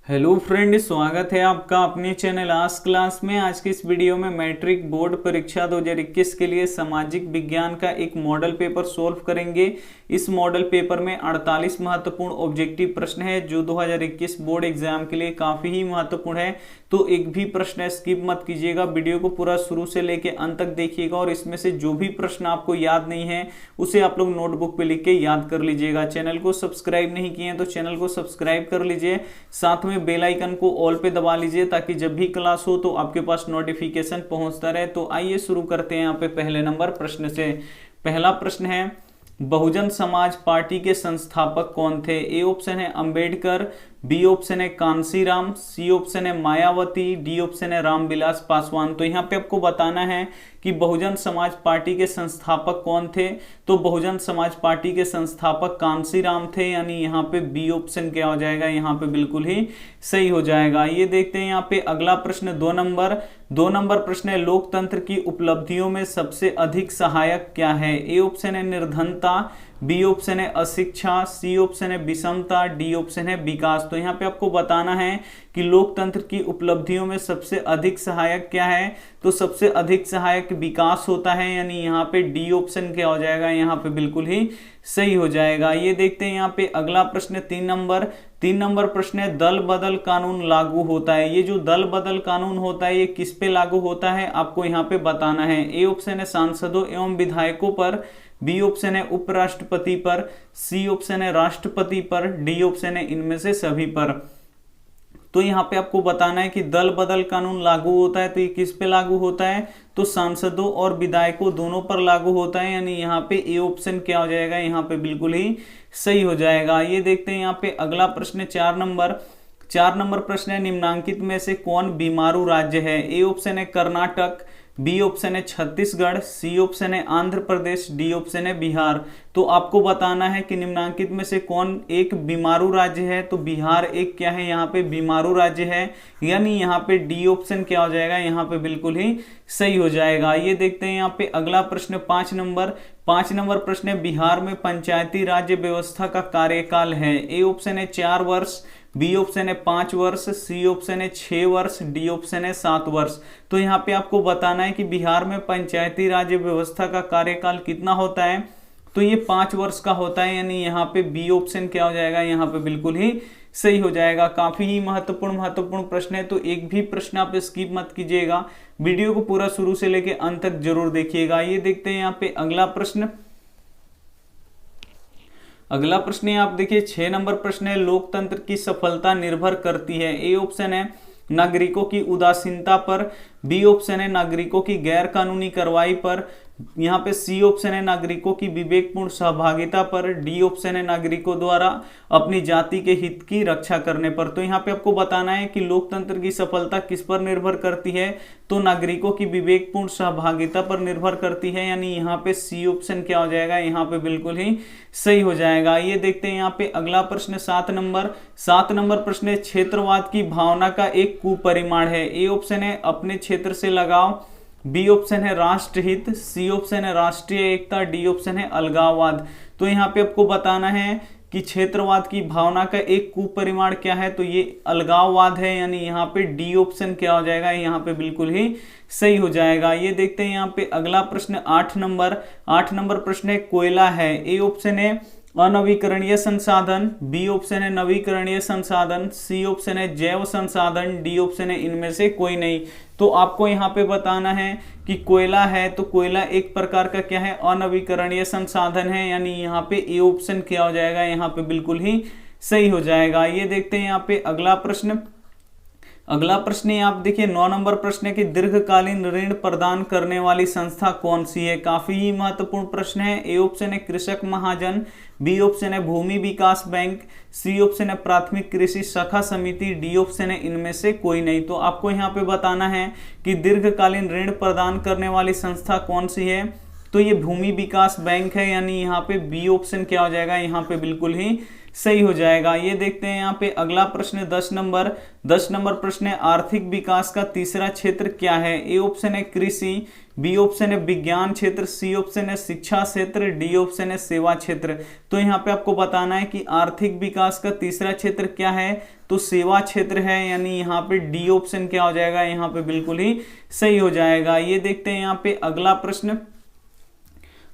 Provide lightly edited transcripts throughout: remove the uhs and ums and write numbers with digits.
Hello friend, स्वागत है आपका अपने चैनल आज क्लास में। आज की इस वीडियो में मैट्रिक बोर्ड परीक्षा 2021 के लिए सामाजिक विज्ञान का एक मॉडल पेपर सोल्व करेंगे। इस मॉडल पेपर में 48 महत्वपूर्ण ऑब्जेक्टिव प्रश्न है जो 2021 बोर्ड एग्जाम के लिए काफी ही महत्वपूर्ण है। तो एक भी प्रश्न स्किप मत कीजिएगा, वीडियो को पूरा शुरू से लेके अंत तक देखिएगा और इसमें से जो भी प्रश्न आपको याद नहीं है उसे आप लोग नोटबुक पे लिख के याद कर लीजिएगा। चैनल को सब्सक्राइब नहीं किए तो चैनल को सब्सक्राइब कर लीजिए, साथ में बेल आइकन को ऑल पे दबा लीजिए ताकि जब भी क्लास हो तो आपके पास नोटिफिकेशन पहुंचता रहे। तो आइए शुरू करते हैं यहाँ पे पहले नंबर प्रश्न से। पहला प्रश्न है, बहुजन समाज पार्टी के संस्थापक कौन थे? ए ऑप्शन है अंबेडकर, बी ऑप्शन है कांसीराम, सी ऑप्शन है मायावती, डी ऑप्शन है रामविलास पासवान। तो यहाँ पे आपको बताना है कि बहुजन समाज पार्टी के संस्थापक कौन थे। तो बहुजन समाज पार्टी के संस्थापक कांसीराम थे, यानी यहाँ पे बी ऑप्शन क्या हो जाएगा, यहाँ पे बिल्कुल ही सही हो जाएगा। ये देखते हैं यहाँ पे अगला प्रश्न, दो नंबर प्रश्न है, लोकतंत्र की उपलब्धियों में सबसे अधिक सहायक क्या है? ए ऑप्शन है निर्धनता, बी ऑप्शन है अशिक्षा, सी ऑप्शन है विषमता, डी ऑप्शन है विकास। तो यहाँ पे आपको बताना है कि लोकतंत्र की उपलब्धियों में सबसे अधिक सहायक क्या है। तो सबसे अधिक सहायक विकास होता है, यानी यहाँ पे डी ऑप्शन क्या हो जाएगा, यहाँ पे बिल्कुल ही सही हो जाएगा। ये देखते हैं यहाँ पे अगला प्रश्न, तीन नंबर प्रश्न है, दल बदल कानून लागू होता है। ये जो दल बदल कानून होता है ये किस पे लागू होता है आपको यहाँ पे बताना है। ए ऑप्शन है सांसदों एवं विधायकों पर, बी ऑप्शन है उपराष्ट्रपति पर, सी ऑप्शन है राष्ट्रपति पर, डी ऑप्शन है इनमें से सभी पर। तो यहाँ पे आपको बताना है कि दल बदल कानून लागू होता है तो ये किस पे लागू होता है, तो सांसदों और विधायकों दोनों पर लागू होता है, यानी यहाँ पे ए ऑप्शन क्या हो जाएगा, यहाँ पे बिल्कुल ही सही हो जाएगा। ये देखते हैं यहाँ पे अगला प्रश्न, चार नंबर प्रश्न है, निम्नांकित में से कौन बीमारू राज्य है? ए ऑप्शन है कर्नाटक, बी ऑप्शन है छत्तीसगढ़, सी ऑप्शन है आंध्र प्रदेश, डी ऑप्शन है बिहार। तो आपको बताना है कि निम्नांकित में से कौन एक बीमारू राज्य है। तो बिहार एक क्या है, यहाँ पे बीमारू राज्य है, यानी यहाँ पे डी ऑप्शन क्या हो जाएगा, यहाँ पे बिल्कुल ही सही हो जाएगा। ये देखते हैं यहाँ पे अगला प्रश्न, पांच नंबर प्रश्न है, बिहार में पंचायती राज्य व्यवस्था का कार्यकाल है। ए ऑप्शन है 4 वर्ष, बी ऑप्शन है 5 वर्ष, सी ऑप्शन है 6 वर्ष, डी ऑप्शन है 7 वर्ष। तो यहाँ पे आपको बताना है कि बिहार में पंचायती राज व्यवस्था का कार्यकाल कितना होता है। तो ये 5 वर्ष का होता है, यानी यहाँ पे बी ऑप्शन क्या हो जाएगा, यहाँ पे बिल्कुल ही सही हो जाएगा। काफी ही महत्वपूर्ण प्रश्न है, तो एक भी प्रश्न आप स्किप मत कीजिएगा, वीडियो को पूरा शुरू से लेके अंत तक जरूर देखिएगा। ये देखते हैं यहाँ पे अगला प्रश्न है, आप देखिए 6 नंबर प्रश्न है, लोकतंत्र की सफलता निर्भर करती है। ए ऑप्शन है नागरिकों की उदासीनता पर, बी ऑप्शन है नागरिकों की गैर कानूनी कार्रवाई पर, यहाँ पे सी ऑप्शन है नागरिकों की विवेकपूर्ण सहभागिता पर, डी ऑप्शन है नागरिकों द्वारा अपनी जाति के हित की रक्षा करने पर। तो यहाँ पे आपको बताना है कि लोकतंत्र की सफलता किस पर निर्भर करती है। तो नागरिकों की विवेकपूर्ण सहभागिता पर निर्भर करती है, यानी यहाँ पे सी ऑप्शन क्या हो जाएगा, यहाँ पे बिल्कुल ही सही हो जाएगा। ये देखते हैं यहाँ पे अगला प्रश्न, 7 नंबर प्रश्न है, क्षेत्रवाद की भावना का एक कुपरिमाण है। ए ऑप्शन है अपने क्षेत्र से लगाव, बी ऑप्शन है राष्ट्रहित, सी ऑप्शन है राष्ट्रीय एकता, डी ऑप्शन है अलगाववाद। तो यहाँ पे आपको बताना है कि क्षेत्रवाद की भावना का एक कुपरिमाण क्या है, तो ये अलगाववाद है, यानी यहाँ पे डी ऑप्शन क्या हो जाएगा, यहाँ पे बिल्कुल ही सही हो जाएगा। ये देखते हैं यहाँ पे अगला प्रश्न, 8 नंबर प्रश्न है, कोयला है। ए ऑप्शन है अनवीकरणीय संसाधन, बी ऑप्शन है नवीकरणीय संसाधन, सी ऑप्शन है जैव संसाधन, डी ऑप्शन है इनमें से कोई नहीं। तो आपको यहाँ पे बताना है कि कोयला है, तो कोयला एक प्रकार का क्या है, अनवीकरणीय संसाधन है, यानी यहाँ पे ए ऑप्शन क्या हो जाएगा, यहाँ पे बिल्कुल ही सही हो जाएगा। ये देखते हैं यहाँ पे अगला प्रश्न है, आप देखिए 9 नंबर प्रश्न है कि दीर्घकालीन ऋण प्रदान करने वाली संस्था कौन सी है। काफी ही महत्वपूर्ण प्रश्न है। ए ऑप्शन है कृषक महाजन, बी ऑप्शन है भूमि विकास बैंक, सी ऑप्शन है प्राथमिक कृषि शाखा समिति, डी ऑप्शन है इनमें से कोई नहीं। तो आपको यहाँ पे बताना है कि दीर्घकालीन ऋण प्रदान करने वाली संस्था कौन सी है। तो ये भूमि विकास बैंक है, यानी यहाँ पे बी ऑप्शन क्या हो जाएगा, यहाँ पे बिल्कुल ही सही हो जाएगा। ये देखते हैं यहाँ पे अगला प्रश्न 10 नंबर प्रश्न है, आर्थिक विकास का तीसरा क्षेत्र क्या है? ए ऑप्शन है कृषि, बी ऑप्शन है विज्ञान क्षेत्र, सी ऑप्शन है शिक्षा क्षेत्र, डी ऑप्शन है सेवा क्षेत्र। तो यहाँ पे आपको बताना है कि आर्थिक विकास का तीसरा क्षेत्र क्या है, तो सेवा क्षेत्र है, यानी यहाँ पे डी ऑप्शन क्या हो जाएगा, यहाँ पे बिल्कुल ही सही हो जाएगा। ये देखते हैं यहाँ पे अगला प्रश्न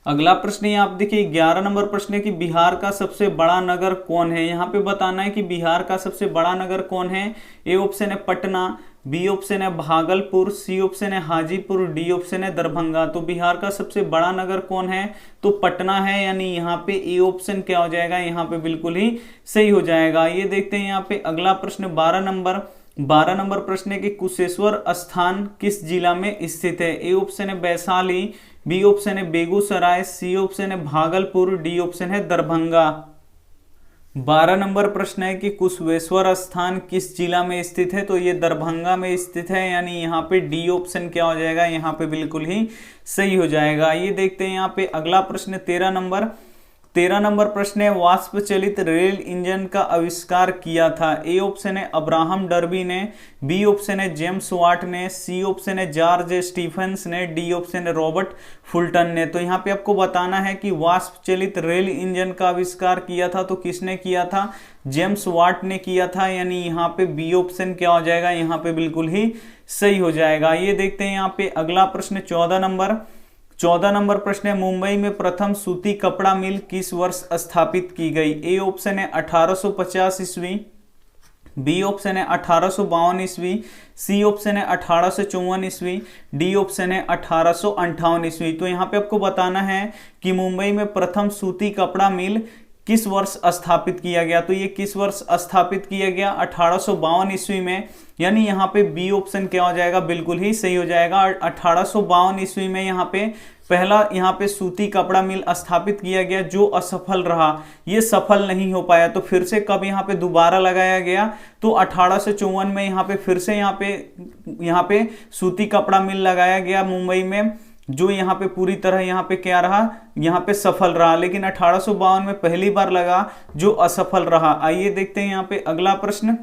ये आप देखिए 11 नंबर प्रश्न है कि बिहार का सबसे बड़ा नगर कौन है? यहाँ पे बताना है कि बिहार का सबसे बड़ा नगर कौन है। ए ऑप्शन है पटना, बी ऑप्शन है भागलपुर, सी ऑप्शन है हाजीपुर, डी ऑप्शन है दरभंगा। तो बिहार का सबसे बड़ा नगर कौन है, तो पटना है, यानी यहाँ पे ए ऑप्शन क्या हो जाएगा, यहाँ पे बिल्कुल ही सही हो जाएगा। ये देखते हैं यहाँ पे अगला प्रश्न 12 नंबर प्रश्न है कि कुशेश्वर स्थान किस जिला में स्थित है? ए ऑप्शन है वैशाली, बी ऑप्शन है बेगूसराय, सी ऑप्शन है भागलपुर, डी ऑप्शन है दरभंगा। 12 नंबर प्रश्न है कि कुशेश्वर स्थान किस जिला में स्थित है? तो ये दरभंगा में स्थित है, यानी यहाँ पे डी ऑप्शन क्या हो जाएगा, यहाँ पे बिल्कुल ही सही हो जाएगा। ये देखते हैं यहाँ पे अगला प्रश्न 13 नंबर प्रश्न है, वाष्प चलित रेल इंजन का आविष्कार किया था? ए ऑप्शन है अब्राहम डर्बी ने, बी ऑप्शन है जेम्स वाट ने, सी ऑप्शन है जॉर्ज स्टीफेंस ने, डी ऑप्शन है रॉबर्ट फुल्टन ने। तो यहाँ पे आपको बताना है कि वाष्प चलित रेल इंजन का आविष्कार किया था, तो किसने किया था, जेम्स वाट ने किया था, यानी यहाँ पे बी ऑप्शन क्या हो जाएगा, यहाँ पे बिल्कुल ही सही हो जाएगा। ये देखते हैं यहाँ पे अगला प्रश्न 14 नंबर प्रश्न है, मुंबई में प्रथम सूती कपड़ा मिल किस वर्ष स्थापित की गई? ए ऑप्शन है 1850 ईस्वी, बी ऑप्शन है 1852 ईस्वी, सी ऑप्शन है 1854 ईस्वी, डी ऑप्शन है 1858 ईस्वी। तो यहाँ पे आपको बताना है कि मुंबई में प्रथम सूती कपड़ा मिल किस वर्ष स्थापित किया गया? तो ये किस वर्ष स्थापित किया गया, 1852 ईस्वी में, यानी यहाँ पे बी ऑप्शन क्या हो जाएगा, बिल्कुल ही सही हो जाएगा। 1852 ईस्वी में यहाँ पे पहला यहाँ पे सूती कपड़ा मिल स्थापित किया गया, जो असफल रहा, ये सफल नहीं हो पाया। तो फिर से कब यहाँ पे दोबारा लगाया गया, तो 1854 में यहाँ पे फिर से यहाँ पे सूती कपड़ा मिल लगाया गया मुंबई में, जो यहाँ पे पूरी तरह यहाँ पे क्या रहा, यहाँ पे सफल रहा। लेकिन 1852 में पहली बार लगा, जो असफल रहा। आइए देखते हैं यहाँ पे अगला प्रश्न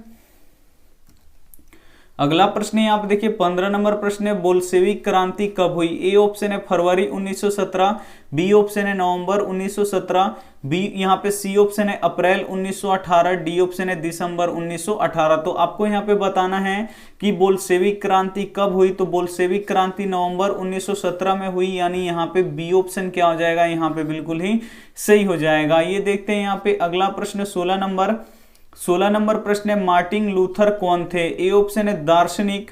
है, आप देखिए 15 नंबर प्रश्न है, बोल्शेविक क्रांति कब हुई? ए ऑप्शन है फरवरी 1917, बी ऑप्शन है नवंबर 1917, बी यहाँ पे सी ऑप्शन है अप्रैल 1918, डी ऑप्शन है दिसंबर 1918। तो आपको यहाँ पे बताना है कि बोल्शेविक क्रांति कब हुई, तो बोल्शेविक क्रांति नवंबर 1917 में हुई, यानी यहाँ पे बी ऑप्शन क्या हो जाएगा, यहाँ पे बिल्कुल ही सही हो जाएगा। ये देखते हैं यहाँ पे अगला प्रश्न 16 नंबर प्रश्न है, मार्टिन लूथर कौन थे? ए ऑप्शन है दार्शनिक,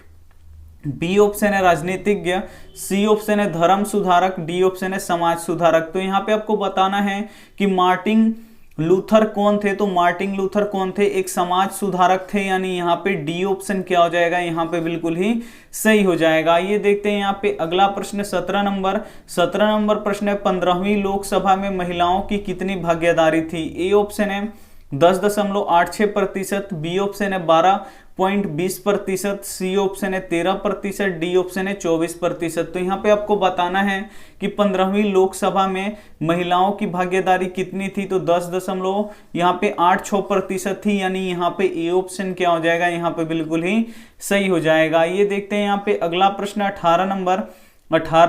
बी ऑप्शन है राजनीतिज्ञ, सी ऑप्शन है धर्म सुधारक, डी ऑप्शन है समाज सुधारक। तो यहाँ पे आपको बताना है कि मार्टिन लूथर कौन थे? तो मार्टिन लूथर कौन थे? एक समाज सुधारक थे, यानी यहाँ पे डी ऑप्शन क्या हो जाएगा, यहाँ पे बिल्कुल ही सही हो जाएगा। ये देखते हैं यहाँ पे अगला प्रश्न 17 नंबर प्रश्न है, 15वीं लोकसभा में महिलाओं की कितनी भागीदारी थी? ए ऑप्शन है 10.86%, बी ऑप्शन है 12.20%, सी ऑप्शन है 13%, डी ऑप्शन है 24%। तो यहाँ पे आपको बताना है कि 15वीं लोकसभा में महिलाओं की भागीदारी कितनी थी, तो 10.86% थी, यानी यहाँ पे ए ऑप्शन क्या हो जाएगा, यहाँ पे बिल्कुल ही सही हो जाएगा। ये देखते हैं यहाँ पे अगला प्रश्न 18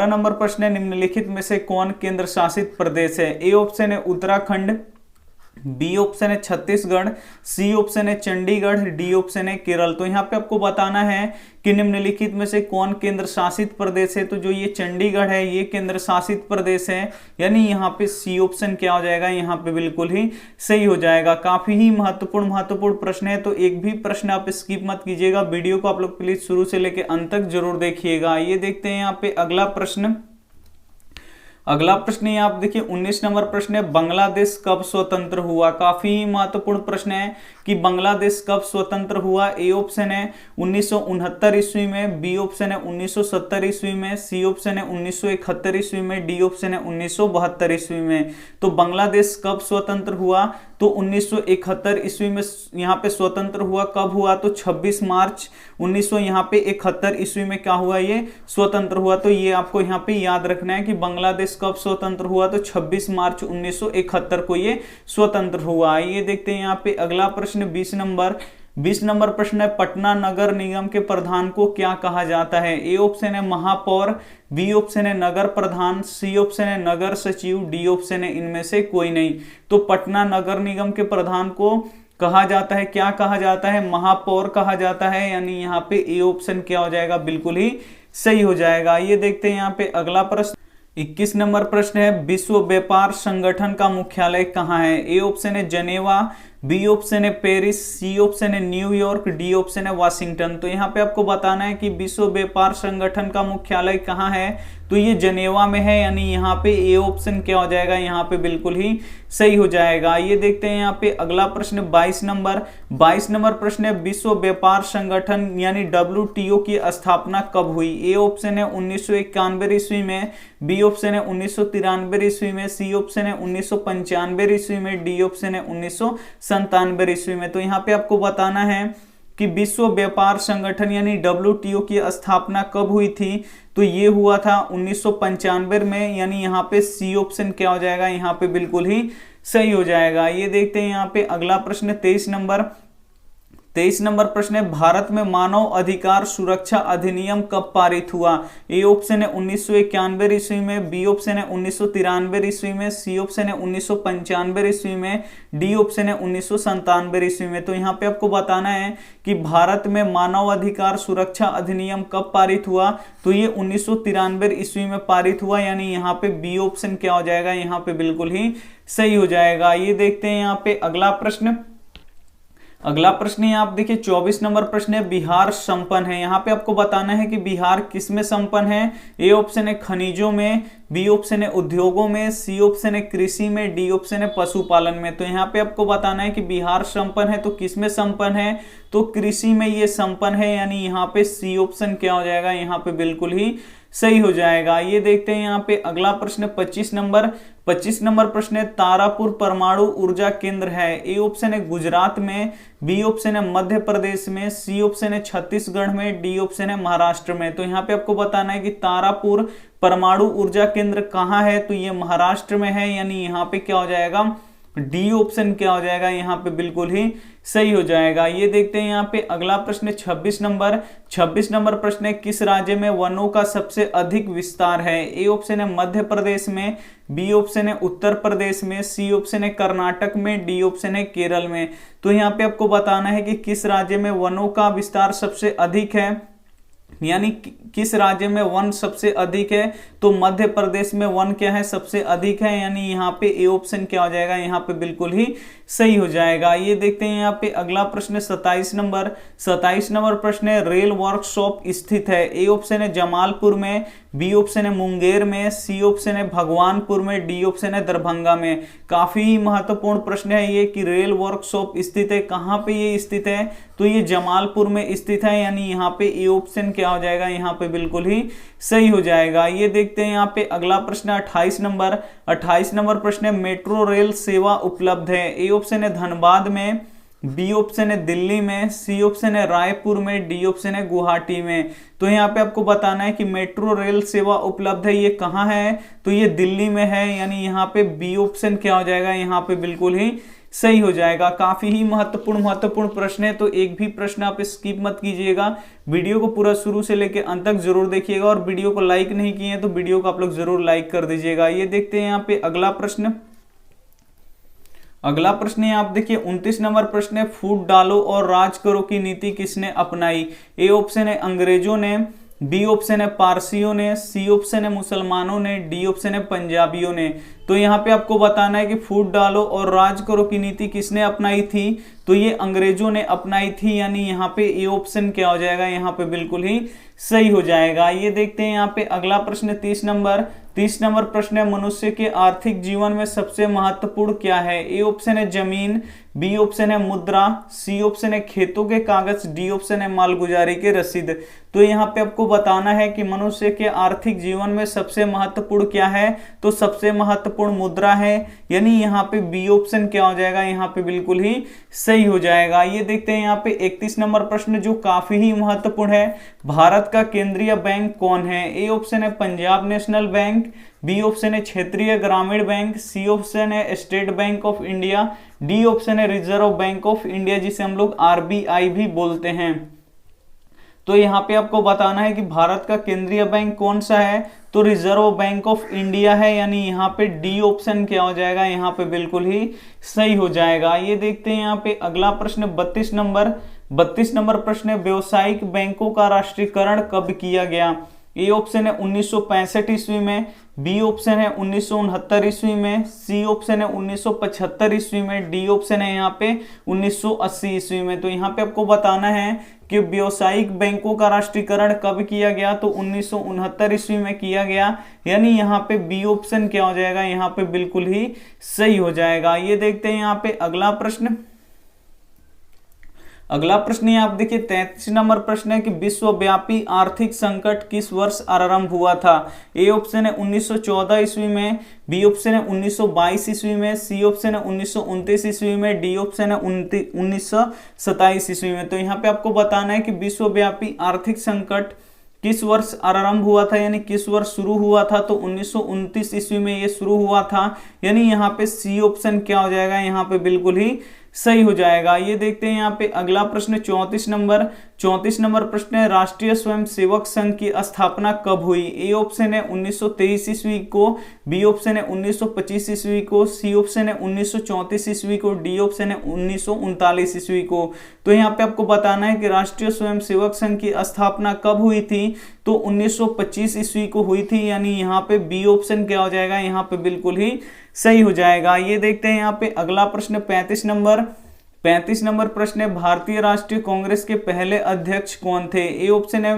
नंबर प्रश्न है, निम्नलिखित में से कौन केंद्र शासित प्रदेश है? ए ऑप्शन है उत्तराखंड, बी ऑप्शन है छत्तीसगढ़, सी ऑप्शन है चंडीगढ़, डी ऑप्शन है केरल। तो यहाँ पे आपको बताना है कि निम्नलिखित में से कौन केंद्र शासित प्रदेश है? तो जो ये चंडीगढ़ है, ये केंद्र शासित प्रदेश है, यानी यहाँ पे सी ऑप्शन क्या हो जाएगा, यहाँ पे बिल्कुल ही सही हो जाएगा। काफी ही महत्वपूर्ण प्रश्न है, तो एक भी प्रश्न आप स्किप मत कीजिएगा। वीडियो को आप लोग प्लीज शुरू से लेकर अंत तक जरूर देखिएगा। ये देखते हैं यहाँ पे अगला प्रश्न है, आप देखिए 19 नंबर प्रश्न है, बांग्लादेश कब स्वतंत्र हुआ? काफी महत्वपूर्ण प्रश्न है कि बांग्लादेश कब स्वतंत्र हुआ। ए ऑप्शन है 1969 ईस्वी में, बी ऑप्शन है 1970 ईस्वी में, सी ऑप्शन है 1971 ईस्वी में, डी ऑप्शन है 1972 ईस्वी में। तो बांग्लादेश कब स्वतंत्र हुआ, तो 1971 ईस्वी में यहाँ पे स्वतंत्र हुआ। कब हुआ, तो 26 मार्च 1971 ईस्वी में क्या हुआ, ये स्वतंत्र हुआ। तो ये आपको यहाँ पे याद रखना है कि बांग्लादेश कब स्वतंत्र हुआ, तो 26 मार्च 1971 को ये स्वतंत्र हुआ। ये देखते हैं यहाँ पे अगला प्रश्न 20 नंबर प्रश्न है, पटना नगर निगम के प्रधान को क्या कहा जाता है। ए ऑप्शन है महापौर, बी ऑप्शन है नगर प्रधान, सी ऑप्शन है नगर सचिव, डी ऑप्शन है इनमें से कोई नहीं। तो पटना नगर निगम के प्रधान को कहा जाता है, क्या कहा जाता है, महापौर कहा जाता है, यानी यहाँ पे ए ऑप्शन क्या हो जाएगा, बिल्कुल ही सही हो जाएगा। ये देखते हैं यहाँ पे अगला प्रश्न 21 नंबर प्रश्न है, विश्व व्यापार संगठन का मुख्यालय कहाँ है। ए ऑप्शन है जनेवा, बी ऑप्शन है पेरिस, सी ऑप्शन है न्यूयॉर्क, डी ऑप्शन है वाशिंगटन। तो यहाँ पे आपको बताना है कि विश्व व्यापार संगठन का मुख्यालय कहाँ है, तो ये जनेवा में है, यानी यहाँ पे ए ऑप्शन क्या हो जाएगा, यहाँ पे बिल्कुल ही सही हो जाएगा। ये देखते हैं यहाँ पे अगला प्रश्न 22 नंबर प्रश्न है, विश्व व्यापार संगठन यानी WTO की स्थापना कब हुई। ए ऑप्शन है 1991 ईस्वी में, बी ऑप्शन है 1993 ईस्वी में, सी ऑप्शन है 1995 ईस्वी में, डी ऑप्शन है 1997 ईस्वी में। तो यहाँ पे आपको बताना है कि विश्व व्यापार संगठन यानी WTO की स्थापना कब हुई थी, तो ये हुआ था 1995 में, यानी यहाँ पे सी ऑप्शन क्या हो जाएगा, यहाँ पे बिल्कुल ही सही हो जाएगा। ये देखते हैं यहाँ पे अगला प्रश्न 23 नंबर प्रश्न है, भारत में मानव अधिकार सुरक्षा अधिनियम कब पारित हुआ। ए ऑप्शन है 1991 ईस्वी में, बी ऑप्शन है 1993 ईस्वी में, सी ऑप्शन है 1995 ईस्वी में, डी ऑप्शन है 1997 ईस्वी में। तो यहाँ पे आपको बताना है कि भारत में मानव अधिकार सुरक्षा अधिनियम कब पारित हुआ, तो ये 1993 ईस्वी में पारित हुआ, यानी यहाँ पे बी ऑप्शन क्या हो जाएगा, यहाँ पे बिल्कुल ही सही हो जाएगा। ये देखते हैं यहाँ पे अगला प्रश्न है, आप देखिए 24 नंबर प्रश्न है, बिहार संपन्न है। यहाँ पे आपको बताना है कि बिहार किस में संपन्न है। ए ऑप्शन है खनिजों में, बी ऑप्शन है उद्योगों में, सी ऑप्शन है कृषि में, डी ऑप्शन है पशुपालन में। तो यहाँ पे आपको बताना है कि बिहार संपन्न है तो किस में संपन्न है, तो कृषि में ये संपन्न है, यानी यहाँ पे सी ऑप्शन क्या हो जाएगा, यहाँ पे बिल्कुल ही सही हो जाएगा। ये देखते हैं यहाँ पे अगला प्रश्न 25 नंबर प्रश्न है, तारापुर परमाणु ऊर्जा केंद्र है। ए ऑप्शन है गुजरात में, बी ऑप्शन है मध्य प्रदेश में, सी ऑप्शन है छत्तीसगढ़ में, डी ऑप्शन है महाराष्ट्र में। तो यहाँ पे आपको बताना है कि तारापुर परमाणु ऊर्जा केंद्र कहाँ है, तो ये महाराष्ट्र में है, यानी यहाँ पे क्या हो जाएगा, डी ऑप्शन क्या हो जाएगा, यहाँ पे बिल्कुल ही सही हो जाएगा। ये देखते हैं यहाँ पे अगला प्रश्न 26 नंबर प्रश्न है, किस राज्य में वनों का सबसे अधिक विस्तार है। ए ऑप्शन है मध्य प्रदेश में, बी ऑप्शन है उत्तर प्रदेश में, सी ऑप्शन है कर्नाटक में, डी ऑप्शन है केरल में। तो यहाँ पे आपको बताना है कि किस राज्य में वनों का विस्तार सबसे अधिक है, यानी किस राज्य में वन सबसे अधिक है, तो मध्य प्रदेश में वन क्या है, सबसे अधिक है, यानी यहाँ पे ए ऑप्शन क्या हो जाएगा, यहाँ पे बिल्कुल ही सही हो जाएगा। ये देखते हैं यहाँ पे अगला प्रश्न 27 नंबर प्रश्न है, रेल वर्कशॉप स्थित है। ए ऑप्शन है जमालपुर में, बी ऑप्शन है मुंगेर में, सी ऑप्शन है भगवानपुर में, डी ऑप्शन है दरभंगा में। काफी महत्वपूर्ण प्रश्न है ये कि रेल वर्कशॉप स्थित है, कहाँ पे ये स्थित है, तो ये जमालपुर में स्थित है, यानी यहाँ पे ए ऑप्शन क्या हो जाएगा, यहाँ पे बिल्कुल ही सही हो जाएगा। ये देखते हैं यहाँ पे अगला प्रश्न 28 नंबर प्रश्न है, मेट्रो रेल सेवा उपलब्ध है। ए ऑप्शन है धनबाद में, बी ऑप्शन है दिल्ली में, सी ऑप्शन है रायपुर में, डी ऑप्शन है गुवाहाटी में। तो यहाँ पे आपको बताना है कि मेट्रो रेल सेवा उपलब्ध है, ये कहाँ है, तो ये दिल्ली में है, यानी यहाँ पे बी ऑप्शन क्या हो जाएगा, यहाँ पे बिल्कुल ही सही हो जाएगा। काफी ही महत्वपूर्ण प्रश्न है, तो एक भी प्रश्न आप स्किप मत कीजिएगा, वीडियो को पूरा शुरू से लेकर अंत तक जरूर देखिएगा, और वीडियो को लाइक नहीं किए हैं तो वीडियो को आप लोग जरूर लाइक कर दीजिएगा। ये देखते हैं यहाँ पे अगला प्रश्न है, आप देखिए 29 नंबर प्रश्न है, फूट डालो और राज करो की नीति किसने अपनाई। ए ऑप्शन है अंग्रेजों ने, बी ऑप्शन है पारसियों ने, सी ऑप्शन है मुसलमानों ने, डी ऑप्शन है पंजाबियों ने। तो यहाँ पे आपको बताना है कि फूट डालो और राज करो की नीति किसने अपनाई थी, तो ये अंग्रेजों ने अपनाई थी, यानी यहाँ पे ए ऑप्शन क्या हो जाएगा, यहाँ पे बिल्कुल ही सही हो जाएगा। ये देखते हैं यहाँ पे अगला प्रश्न 30 नंबर प्रश्न है, मनुष्य के आर्थिक जीवन में सबसे महत्वपूर्ण क्या है। ए ऑप्शन है जमीन, बी ऑप्शन है मुद्रा, सी ऑप्शन है खेतों के कागज, डी ऑप्शन है मालगुजारी के रसीद। तो यहाँ पे आपको बताना है कि मनुष्य के आर्थिक जीवन में सबसे महत्वपूर्ण क्या है, तो सबसे महत्वपूर्ण मुद्रा है, यानी यहाँ पे बी ऑप्शन क्या हो जाएगा, यहाँ पे बिल्कुल ही सही हो जाएगा। ये देखते हैं यहाँ पे 31 नंबर प्रश्न जो काफी ही महत्वपूर्ण है, भारत का केंद्रीय बैंक कौन है? ए ऑप्शन है Punjab National Bank, B option है Kshetriya Gramin Bank, C option है state bank of India, D option है रिजर्व बैंक ऑफ इंडिया जिसे हम लोग आरबीआई भी बोलते हैं। तो यहाँ पे आपको बताना है कि भारत का केंद्रीय बैंक कौन सा है, तो रिजर्व बैंक ऑफ इंडिया है, यानी यहाँ पे डी ऑप्शन क्या हो जाएगा, यहाँ पे बिल्कुल ही सही हो जाएगा। ये देखते हैं यहाँ पे अगला प्रश्न 32 नंबर प्रश्न है, व्यावसायिक बैंकों का राष्ट्रीयकरण कब किया गया? ए ऑप्शन है 1965 ईस्वी में, बी ऑप्शन है 1969 ईस्वी में, सी ऑप्शन है 1975 ईस्वी में, डी ऑप्शन है यहाँ पे 1980 ईस्वी में। तो यहाँ पे आपको बताना है कि व्यावसायिक बैंकों का राष्ट्रीयकरण कब किया गया, तो 1969 ईस्वी में किया गया, यानी यहाँ पे बी ऑप्शन क्या हो जाएगा, यहाँ पे बिल्कुल ही सही हो जाएगा। ये देखते हैं यहाँ पे अगला प्रश्न है, आप देखिए 33 नंबर प्रश्न है कि विश्वव्यापी आर्थिक संकट किस वर्ष आरंभ हुआ था? ए ऑप्शन है 1914 ईस्वी में, बी ऑप्शन है 1922 ईस्वी में, सी ऑप्शन है 1929 ईस्वी में, डी ऑप्शन है 1927 ईस्वी में। तो यहाँ पे आपको बताना है कि विश्वव्यापी आर्थिक संकट किस वर्ष आरंभ हुआ था, यानी किस वर्ष शुरू हुआ था, तो 1929 ईस्वी में ये शुरू हुआ था, यानी यहाँ पे सी ऑप्शन क्या हो जाएगा, यहाँ पे बिल्कुल ही सही हो जाएगा। ये देखते हैं यहाँ पे अगला प्रश्न 34 नंबर प्रश्न है, राष्ट्रीय स्वयंसेवक संघ की स्थापना कब हुई? ए ऑप्शन है 1923 ईस्वी को, बी ऑप्शन है 1925 ईस्वी को, सी ऑप्शन है 1934 ईस्वी को, डी ऑप्शन है 1939 ईस्वी को। तो यहाँ पे आपको बताना है कि राष्ट्रीय स्वयंसेवक संघ की स्थापना कब हुई थी, तो 1925 ईस्वी को हुई थी, यानी यहाँ पे बी ऑप्शन क्या हो जाएगा, यहाँ पे बिल्कुल ही सही हो जाएगा। ये देखते हैं यहाँ पे अगला प्रश्न 35 नंबर प्रश्न है, भारतीय राष्ट्रीय कांग्रेस के पहले अध्यक्ष कौन थे? ए ऑप्शन है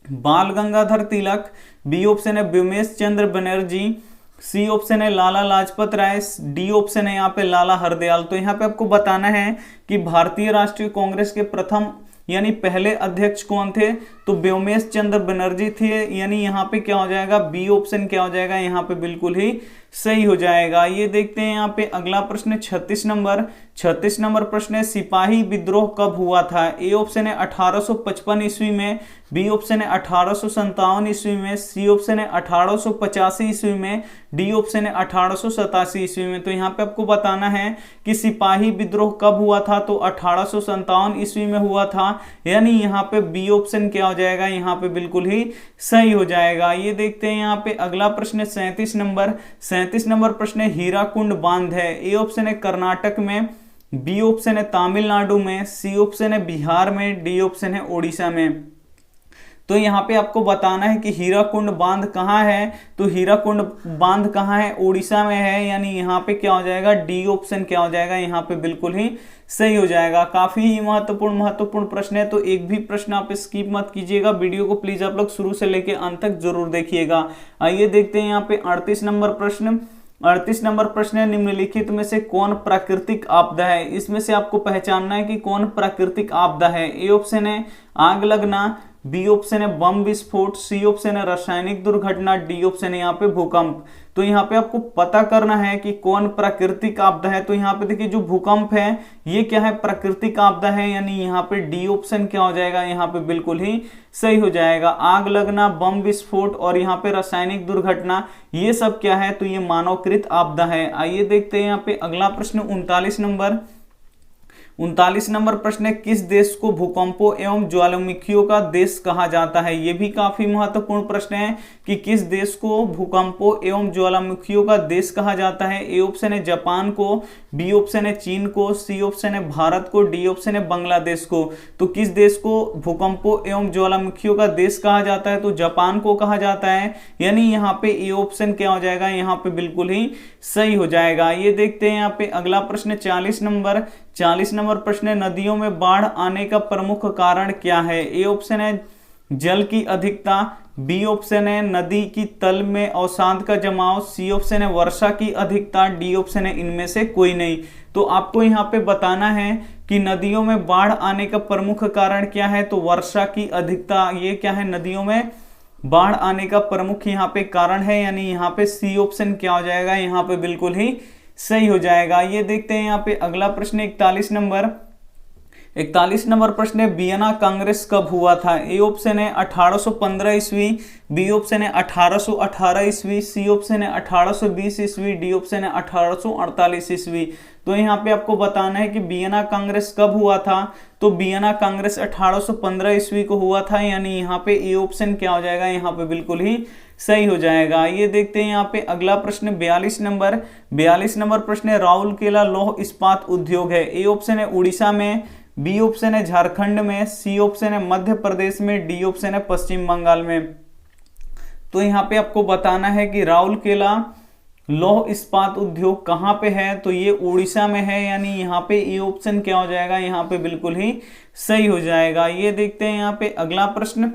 बाल गंगाधर तिलक, बी ऑप्शन है व्योमेश चंद्र बनर्जी, सी ऑप्शन है लाला लाजपत राय, डी ऑप्शन है यहाँ पे लाला हरदयाल। तो यहाँ पे आपको बताना है कि भारतीय राष्ट्रीय कांग्रेस के प्रथम यानी पहले अध्यक्ष कौन थे, तो व्योमेश चंद्र बनर्जी थे, यानी यहाँ पे क्या हो जाएगा, बी ऑप्शन क्या हो जाएगा, यहाँ पे बिल्कुल ही सही हो जाएगा। ये देखते हैं यहाँ पे अगला प्रश्न 36 नंबर प्रश्न है, सिपाही विद्रोह कब हुआ था? ए ऑप्शन है 1855 ईस्वी में, बी ऑप्शन है 1857 ईस्वी में, सी ऑप्शन है 1885 ईस्वी में, डी ऑप्शन है 1887 ईस्वी में। तो यहाँ पे आपको बताना है कि सिपाही विद्रोह कब हुआ था, तो 1857 ईस्वी में हुआ था, यानी यहाँ पे बी ऑप्शन क्या हो जाएगा, यहाँ पे बिल्कुल ही सही हो जाएगा। ये देखते हैं यहाँ पे अगला प्रश्न 37 नंबर प्रश्न है, हीराकुंड बांध है, ए ऑप्शन है कर्नाटक में, बी ऑप्शन है तमिलनाडु में, सी ऑप्शन है बिहार में, डी ऑप्शन है ओडिशा में। तो यहाँ पे आपको बताना है कि हीराकुंड बांध कहाँ है, तो हीराकुंड बांध कहाँ है, ओडिशा में है, यानी यहाँ पे क्या हो जाएगा, डी ऑप्शन क्या हो जाएगा, यहाँ पे बिल्कुल ही सही हो जाएगा। काफी ही महत्वपूर्ण प्रश्न है, तो एक भी प्रश्न आप स्किप मत कीजिएगा, वीडियो को प्लीज आप लोग शुरू से लेके अंत तक जरूर देखिएगा। आइए देखते हैं यहाँ पे 38 नंबर प्रश्न है, निम्नलिखित में से कौन प्राकृतिक आपदा है? इसमें से आपको पहचानना है कि कौन प्राकृतिक आपदा है। ए ऑप्शन है आग लगना, बी ऑप्शन है बम विस्फोट, सी ऑप्शन है रासायनिक दुर्घटना, डी ऑप्शन है यहाँ पे भूकंप। तो यहाँ पे आपको पता करना है कि कौन प्राकृतिक आपदा है। तो यहाँ पे देखिए जो भूकंप है ये क्या है, प्राकृतिक आपदा है, यानी यहाँ पे डी ऑप्शन क्या हो जाएगा, यहाँ पे बिल्कुल ही सही हो जाएगा। आग लगना, बम विस्फोट और यहाँ पे रासायनिक दुर्घटना ये सब क्या है, तो ये मानवकृत आपदा है। आइए देखते हैं यहाँ पे अगला प्रश्न 39 नंबर प्रश्न है, किस देश को भूकंपों एवं ज्वालामुखियों का देश कहा जाता है? ये भी काफी महत्वपूर्ण प्रश्न है कि किस देश को भूकंपों एवं ज्वालामुखियों का देश कहा जाता है। ए ऑप्शन है जापान को, बी ऑप्शन है चीन को, सी ऑप्शन है भारत को, डी ऑप्शन है बांग्लादेश को। तो किस देश को भूकंपों एवं ज्वालामुखियों का देश कहा जाता है, तो जापान को कहा जाता है, यानी यहाँ पे ए ऑप्शन क्या हो जाएगा, यहाँ पे बिल्कुल ही सही हो जाएगा। ये देखते हैं यहाँ पे अगला प्रश्न 40 नंबर प्रश्न है, नदियों में बाढ़ आने का प्रमुख कारण क्या है? ए ऑप्शन है जल की अधिकता, बी ऑप्शन है नदी की तल में अवसाद का जमाव, सी ऑप्शन है वर्षा की अधिकता, डी ऑप्शन है इनमें से कोई नहीं। तो आपको यहाँ पे बताना है कि नदियों में बाढ़ आने का प्रमुख कारण क्या है, तो वर्षा की अधिकता, ये क्या है, नदियों में बाढ़ आने का प्रमुख यहाँ पे कारण है, यानी यहाँ पे सी ऑप्शन क्या हो जाएगा, यहाँ पे बिल्कुल ही सही हो जाएगा। ये देखते हैं यहाँ पे अगला प्रश्न 41 नंबर प्रश्न है, वियना कांग्रेस कब हुआ था। ए ऑप्शन है 1815 ईस्वी, बी ऑप्शन है 1818 ईस्वी, सी ऑप्शन है 1820 ईस्वी, डी ऑप्शन है 1848 ईस्वी। तो यहाँ पे आपको बताना है कि वियना कांग्रेस कब हुआ था, तो वियना कांग्रेस 1815 ईस्वी को हुआ था, यानी यहाँ पे ए ऑप्शन क्या हो जाएगा, यहाँ पे बिल्कुल ही सही हो जाएगा। ये देखते हैं यहाँ पे अगला प्रश्न 42 नंबर प्रश्न है, राउरकेला लौह इस्पात उद्योग है। ए ऑप्शन है उड़ीसा में, बी ऑप्शन है झारखंड में, सी ऑप्शन है मध्य प्रदेश में, डी ऑप्शन है पश्चिम बंगाल में। तो यहाँ पे आपको बताना है कि राउरकेला लौह इस्पात उद्योग कहाँ पे है, तो ये उड़ीसा में है, यानी यहाँ पे ए ऑप्शन क्या हो जाएगा, यहाँ पे बिल्कुल ही सही हो जाएगा। ये देखते हैं यहाँ पे अगला प्रश्न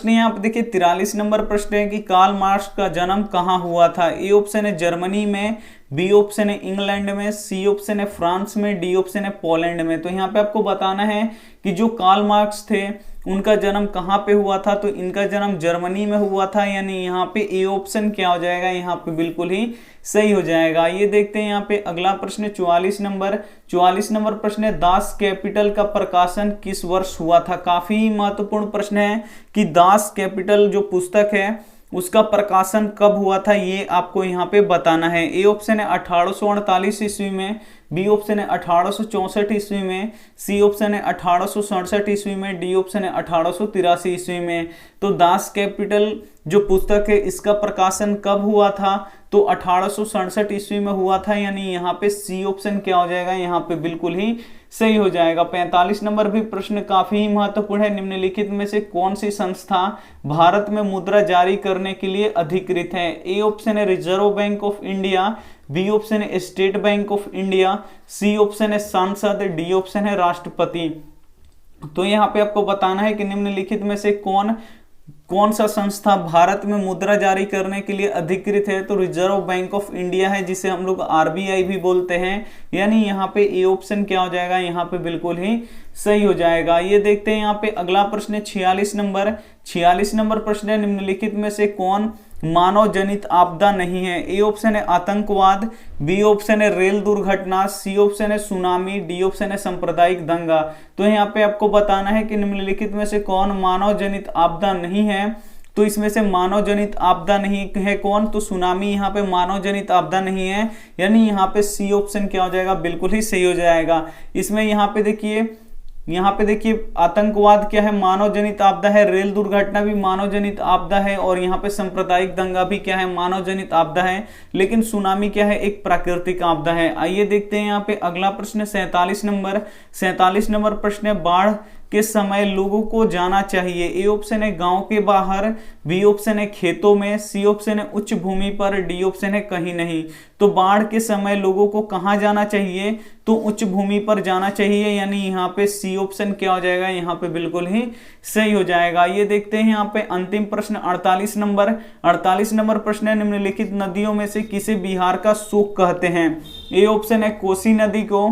यहाँ पे देखिए 43 नंबर प्रश्न है कि कार्ल मार्क्स का जन्म कहाँ हुआ था। ए ऑप्शन है जर्मनी में, बी ऑप्शन है इंग्लैंड में, सी ऑप्शन है फ्रांस में, डी ऑप्शन है पोलैंड में। तो यहाँ पे आपको बताना है कि जो कार्ल मार्क्स थे उनका जन्म कहाँ पे हुआ था, तो इनका जन्म जर्मनी में हुआ था, यानी यहाँ पे ए ऑप्शन क्या हो जाएगा, यहाँ पे बिल्कुल ही सही हो जाएगा। ये देखते हैं यहाँ पे अगला प्रश्न 44 नंबर प्रश्न है, दास कैपिटल का प्रकाशन किस वर्ष हुआ था। काफी महत्वपूर्ण प्रश्न है कि दास कैपिटल जो पुस्तक है उसका प्रकाशन कब हुआ था, ये आपको यहाँ पे बताना है। ए ऑप्शन है 1848 ईस्वी में, बी ऑप्शन है 1864 ईस्वी में, सी ऑप्शन है 1867 ईस्वी में, डी ऑप्शन है 1883 ईस्वी में। तो दास कैपिटल जो पुस्तक है इसका प्रकाशन कब हुआ था, तो 1867 ईस्वी में हुआ था, यानी यहाँ पे सी ऑप्शन क्या हो जाएगा, यहाँ पे बिल्कुल ही सही हो जाएगा। 45 नंबर भी प्रश्न काफी महत्वपूर्ण है, निम्नलिखित में से कौन सी संस्था भारत में मुद्रा जारी करने के लिए अधिकृत है। ए ऑप्शन है reserve bank of India, B option है state bank of India, C option है सांसद, डी ऑप्शन है राष्ट्रपति। तो यहाँ पे आपको बताना है कि निम्नलिखित में से कौन सा संस्था भारत में मुद्रा जारी करने के लिए अधिकृत है, तो रिजर्व बैंक ऑफ इंडिया है, जिसे हम लोग आरबीआई भी बोलते हैं, यानी यहाँ पे ए ऑप्शन क्या हो जाएगा, यहाँ पे बिल्कुल ही सही हो जाएगा। ये देखते हैं यहाँ पे अगला प्रश्न है 46 नंबर प्रश्न है, निम्नलिखित में से कौन मानव जनित आपदा नहीं है। ए ऑप्शन है आतंकवाद, बी ऑप्शन है रेल दुर्घटना, सी ऑप्शन है सुनामी, डी ऑप्शन है सांप्रदायिक दंगा। तो यहाँ पे आपको बताना है कि निम्नलिखित में से कौन मानव जनित आपदा नहीं है, तो इसमें से मानव जनित आपदा नहीं है कौन, तो सुनामी यहाँ पे मानव जनित आपदा नहीं है, यानी यहाँ पे सी ऑप्शन क्या हो जाएगा, बिल्कुल ही सही हो जाएगा। इसमें यहाँ पे देखिए आतंकवाद क्या है, मानव जनित आपदा है, रेल दुर्घटना भी मानव जनित आपदा है, और यहाँ पे सांप्रदायिक दंगा भी क्या है, मानव जनित आपदा है, लेकिन सुनामी क्या है, एक प्राकृतिक आपदा है। आइए देखते हैं यहाँ पे अगला प्रश्न 47 नंबर प्रश्न है, बाढ़ के समय लोगों को जाना चाहिए। ए ऑप्शन है गांव के बाहर, बी ऑप्शन है खेतों में, सी ऑप्शन है उच्च भूमि पर, डी ऑप्शन है कहीं नहीं। तो बाढ़ के समय लोगों को कहाँ जाना चाहिए, तो उच्च भूमि पर जाना चाहिए, यानी यहाँ पे सी ऑप्शन क्या हो जाएगा, यहाँ पे बिल्कुल ही सही हो जाएगा। ये देखते हैं यहाँ पे अंतिम प्रश्न 48 नंबर प्रश्न है, निम्नलिखित नदियों में से किसे बिहार का शोक कहते हैं। ए ऑप्शन है कोसी नदी को,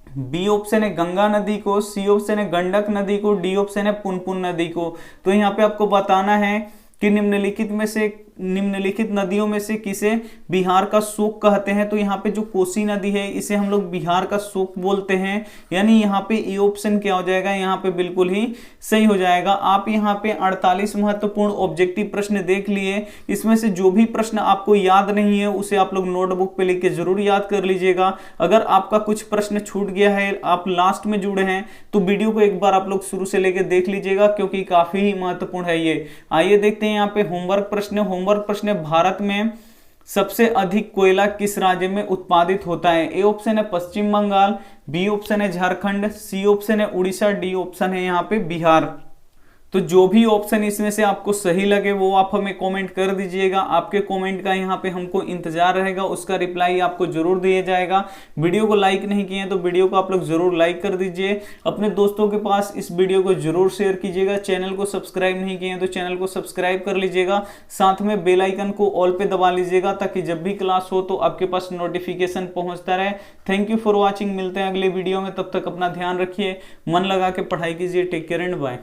बी ऑप्शन है गंगा नदी को, सी ऑप्शन है गंडक नदी को, डी ऑप्शन है पुनपुन नदी को। तो यहाँ पे आपको बताना है कि निम्नलिखित नदियों में से किसे बिहार का शोक कहते हैं। तो यहाँ पे जो कोसी नदी है इसे हम लोग बिहार का शोक बोलते हैं, यानी यहाँ पे ए ऑप्शन क्या हो जाएगा, यहाँ पे बिल्कुल ही सही हो जाएगा। आप यहाँ पे 48 महत्वपूर्ण ऑब्जेक्टिव प्रश्न देख लिए, इसमें से जो भी प्रश्न आपको याद नहीं है उसे आप लोग नोटबुक पे लिख के जरूर याद कर लीजिएगा। अगर आपका कुछ प्रश्न छूट गया है, आप लास्ट में जुड़े हैं, तो वीडियो को एक बार आप लोग शुरू से लेकर देख लीजिएगा, क्योंकि काफी महत्वपूर्ण है ये। आइए देखते हैं यहाँ पे होमवर्क प्रश्न है, भारत में सबसे अधिक कोयला किस राज्य में उत्पादित होता है। ए ऑप्शन है पश्चिम बंगाल, बी ऑप्शन है झारखंड, सी ऑप्शन है उड़ीसा, डी ऑप्शन है यहाँ पे बिहार। तो जो भी ऑप्शन इसमें से आपको सही लगे वो आप हमें कमेंट कर दीजिएगा। आपके कमेंट का यहाँ पे हमको इंतजार रहेगा, उसका रिप्लाई आपको जरूर दिया जाएगा। वीडियो को लाइक नहीं किए तो वीडियो को आप लोग जरूर लाइक कर दीजिए, अपने दोस्तों के पास इस वीडियो को जरूर शेयर कीजिएगा। चैनल को सब्सक्राइब नहीं किए तो चैनल को सब्सक्राइब कर लीजिएगा, साथ में बेल आइकन को ऑल पे दबा लीजिएगा ताकि जब भी क्लास हो तो आपके पास नोटिफिकेशन पहुंचता रहे। थैंक यू फॉर वॉचिंग, मिलते हैं अगले वीडियो में, तब तक अपना ध्यान रखिए, मन लगा के पढ़ाई कीजिए। Take care and bye.